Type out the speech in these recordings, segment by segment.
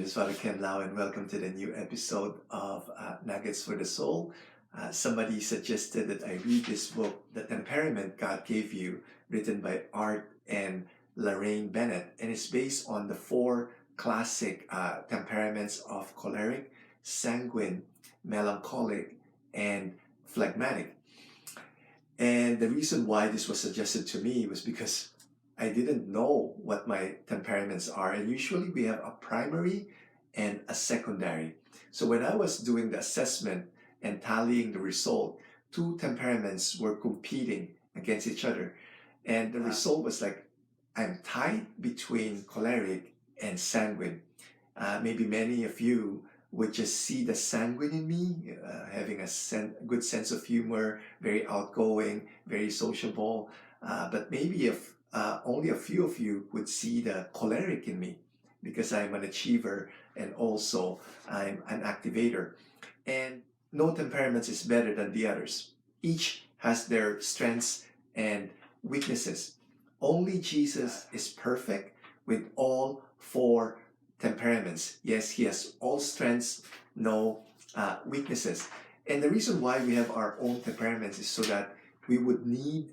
is Father Ken Lau, and welcome to the new episode of Nuggets for the Soul. Somebody suggested that I read this book, The Temperament God Gave You, written by Art and Lorraine Bennett, and it's based on the four classic temperaments of choleric, sanguine, melancholic, and phlegmatic. And the reason why this was suggested to me was because I didn't know what my temperaments are. And usually we have a primary and a secondary. So when I was doing the assessment and tallying the result, two temperaments were competing against each other. And the result was like, I'm tied between choleric and sanguine. Maybe many of you would just see the sanguine in me, having a good sense of humor, very outgoing, very sociable. But maybe if only a few of you would see the choleric in me, because I'm an achiever and also I'm an activator. And no temperaments is better than the others. Each has their strengths and weaknesses. Only Jesus is perfect with all four temperaments. Yes, he has all strengths, no weaknesses. And the reason why we have our own temperaments is so that we would need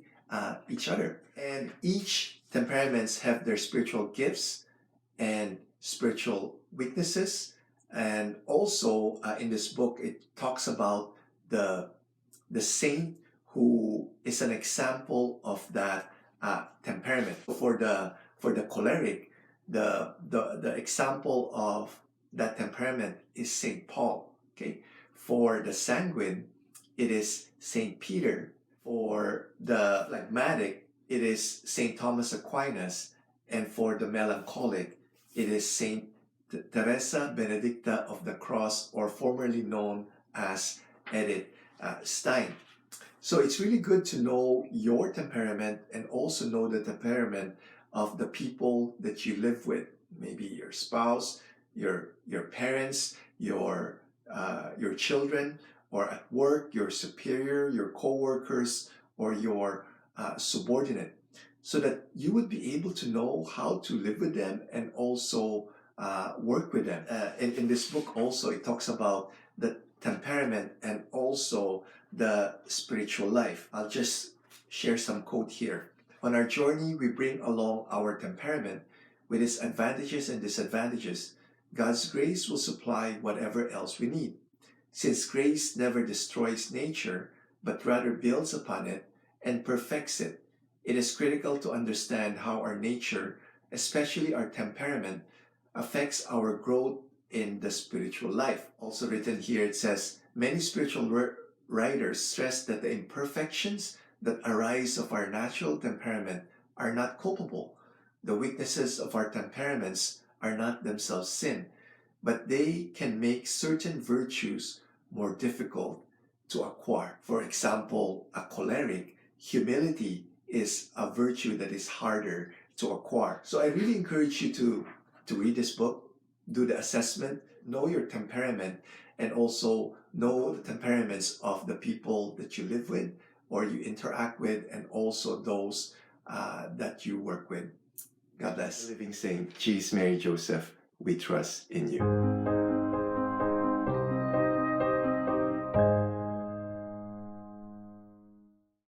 each other. And each temperaments have their spiritual gifts and spiritual weaknesses. And also in this book, it talks about the saint who is an example of that temperament. For the choleric, the example of that temperament is Saint Paul. Okay, for the sanguine, it is Saint Peter. For the phlegmatic, it is Saint Thomas Aquinas, and for the melancholic, it is Saint Teresa Benedicta of the Cross, or formerly known as Edith Stein. So it's really good to know your temperament and also know the temperament of the people that you live with. Maybe your spouse, your parents, your children, or at work, your superior, your co-workers, or your subordinate, so that you would be able to know how to live with them and also work with them. In this book also, it talks about the temperament and also the spiritual life. I'll just share some quote here. On our journey, we bring along our temperament with its advantages and disadvantages. God's grace will supply whatever else we need. Since grace never destroys nature, but rather builds upon it and perfects it, it is critical to understand how our nature, especially our temperament, affects our growth in the spiritual life. Also written here, it says, many spiritual writers stress that the imperfections that arise of our natural temperament are not culpable. The weaknesses of our temperaments are not themselves sin, but they can make certain virtues more difficult to acquire. For example, a choleric, humility is a virtue that is harder to acquire. So I really encourage you to read this book, do the assessment, know your temperament, and also know the temperaments of the people that you live with or you interact with, and also those that you work with. God bless. Living Saint, Jesus, Mary, Joseph, we trust in you.